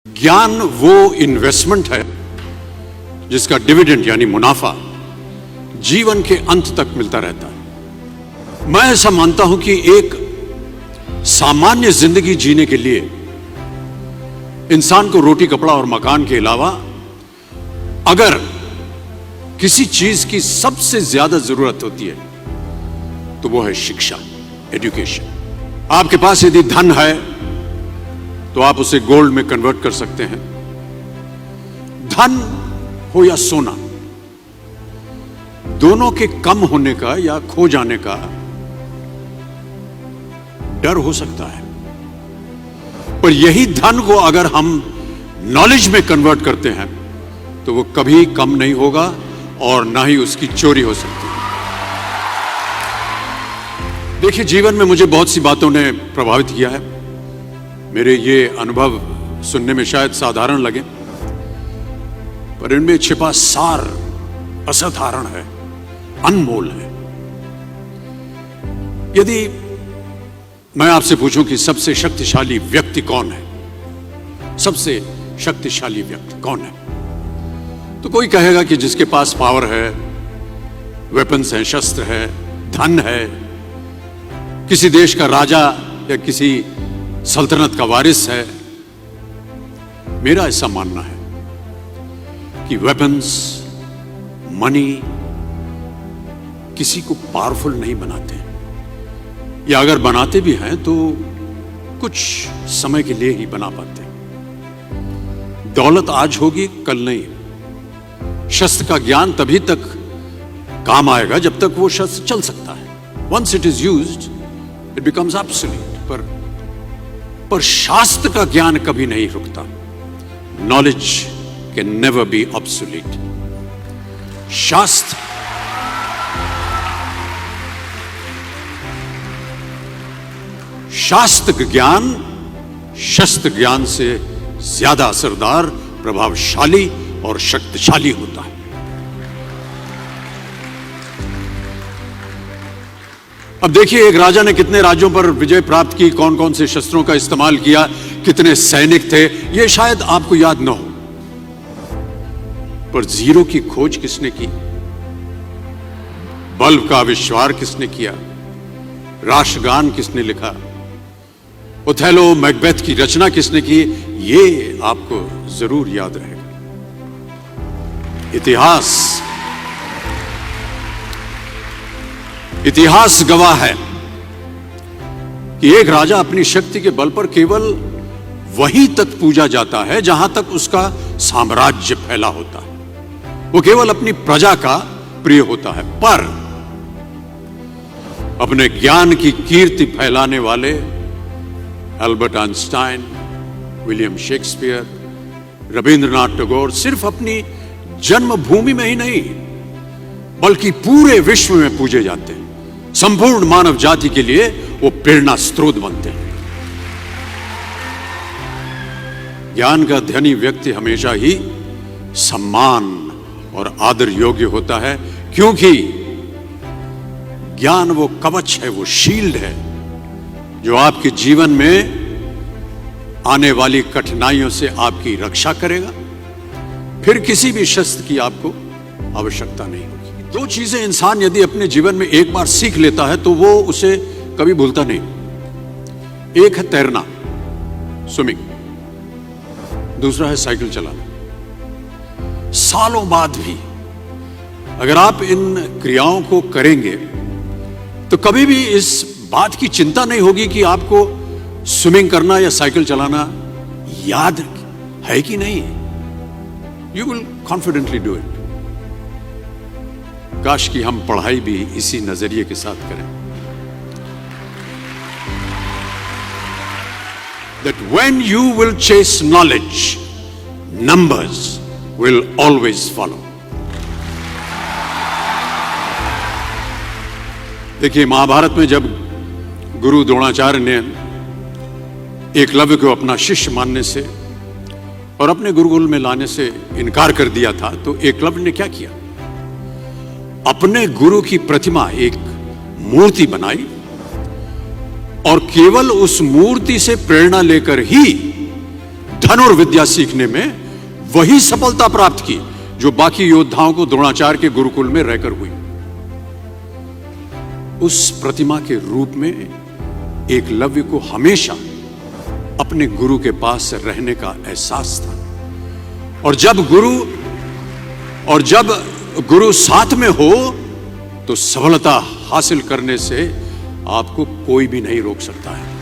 ज्ञान वो इन्वेस्टमेंट है जिसका डिविडेंड यानी मुनाफा जीवन के अंत तक मिलता रहता है। मैं ऐसा मानता हूं कि एक सामान्य जिंदगी जीने के लिए इंसान को रोटी कपड़ा और मकान के अलावा अगर किसी चीज की सबसे ज्यादा जरूरत होती है तो वो है शिक्षा, एजुकेशन। आपके पास यदि धन है तो आप उसे गोल्ड में कन्वर्ट कर सकते हैं। धन हो या सोना, दोनों के कम होने का या खो जाने का डर हो सकता है, पर यही धन को अगर हम नॉलेज में कन्वर्ट करते हैं तो वो कभी कम नहीं होगा और ना ही उसकी चोरी हो सकती है। देखिए, जीवन में मुझे बहुत सी बातों ने प्रभावित किया है। मेरे ये अनुभव सुनने में शायद साधारण लगे, पर इनमें छिपा सार असाधारण है, अनमोल है। यदि मैं आपसे पूछूं कि सबसे शक्तिशाली व्यक्ति कौन है, सबसे शक्तिशाली व्यक्ति कौन है, तो कोई कहेगा कि जिसके पास पावर है, वेपन्स हैं, शस्त्र है, धन है, किसी देश का राजा या किसी सल्तनत का वारिस है। मेरा ऐसा मानना है कि वेपन्स, मनी किसी को पावरफुल नहीं बनाते, या अगर बनाते भी हैं तो कुछ समय के लिए ही बना पाते हैं। दौलत आज होगी, कल नहीं। शस्त्र का ज्ञान तभी तक काम आएगा जब तक वो शस्त्र चल सकता है। Once it is used it becomes obsolete. पर शास्त्र का ज्ञान कभी नहीं रुकता। Knowledge can never be obsolete. शास्त्र ज्ञान शस्त्र ज्ञान से ज्यादा असरदार, प्रभावशाली और शक्तिशाली होता है। अब देखिए, एक राजा ने कितने राज्यों पर विजय प्राप्त की, कौन कौन से शस्त्रों का इस्तेमाल किया, कितने सैनिक थे, यह शायद आपको याद न हो, पर जीरो की खोज किसने की, बल्ब का आविष्कार किसने किया, राष्ट्रगान किसने लिखा, ओथेलो मैकबेथ की रचना किसने की, ये आपको जरूर याद रहेगा। इतिहास गवाह है कि एक राजा अपनी शक्ति के बल पर केवल वहीं तक पूजा जाता है जहां तक उसका साम्राज्य फैला होता है। वो केवल अपनी प्रजा का प्रिय होता है। पर अपने ज्ञान की कीर्ति फैलाने वाले Albert Einstein, William Shakespeare, Rabindranath Tagore सिर्फ अपनी जन्मभूमि में ही नहीं बल्कि पूरे विश्व में पूजे जाते हैं। संपूर्ण मानव जाति के लिए वो प्रेरणा स्रोत बनते हैं। ज्ञान का धनी व्यक्ति हमेशा ही सम्मान और आदर योग्य होता है, क्योंकि ज्ञान वो कवच है, वो शील्ड है जो आपके जीवन में आने वाली कठिनाइयों से आपकी रक्षा करेगा। फिर किसी भी शस्त्र की आपको आवश्यकता नहीं होगी। दो चीजें इंसान यदि अपने जीवन में एक बार सीख लेता है तो वो उसे कभी भूलता नहीं। एक है तैरना, स्विमिंग, दूसरा है साइकिल चलाना। सालों बाद भी अगर आप इन क्रियाओं को करेंगे तो कभी भी इस बात की चिंता नहीं होगी कि आपको स्विमिंग करना या साइकिल चलाना याद है कि नहीं। You will confidently do it. काश कि हम पढ़ाई भी इसी नजरिए के साथ करें, that when you will chase knowledge, numbers will always follow. देखिए, महाभारत में जब गुरु द्रोणाचार्य ने एकलव्य को अपना शिष्य मानने से और अपने गुरुकुल में लाने से इनकार कर दिया था, तो एकलव्य ने क्या किया, अपने गुरु की प्रतिमा, एक मूर्ति बनाई और केवल उस मूर्ति से प्रेरणा लेकर ही धनुर्विद्या सीखने में वही सफलता प्राप्त की जो बाकी योद्धाओं को द्रोणाचार्य के गुरुकुल में रहकर हुई। उस प्रतिमा के रूप में एकलव्य को हमेशा अपने गुरु के पास रहने का एहसास था। और जब गुरु साथ में हो तो सफलता हासिल करने से आपको कोई भी नहीं रोक सकता है।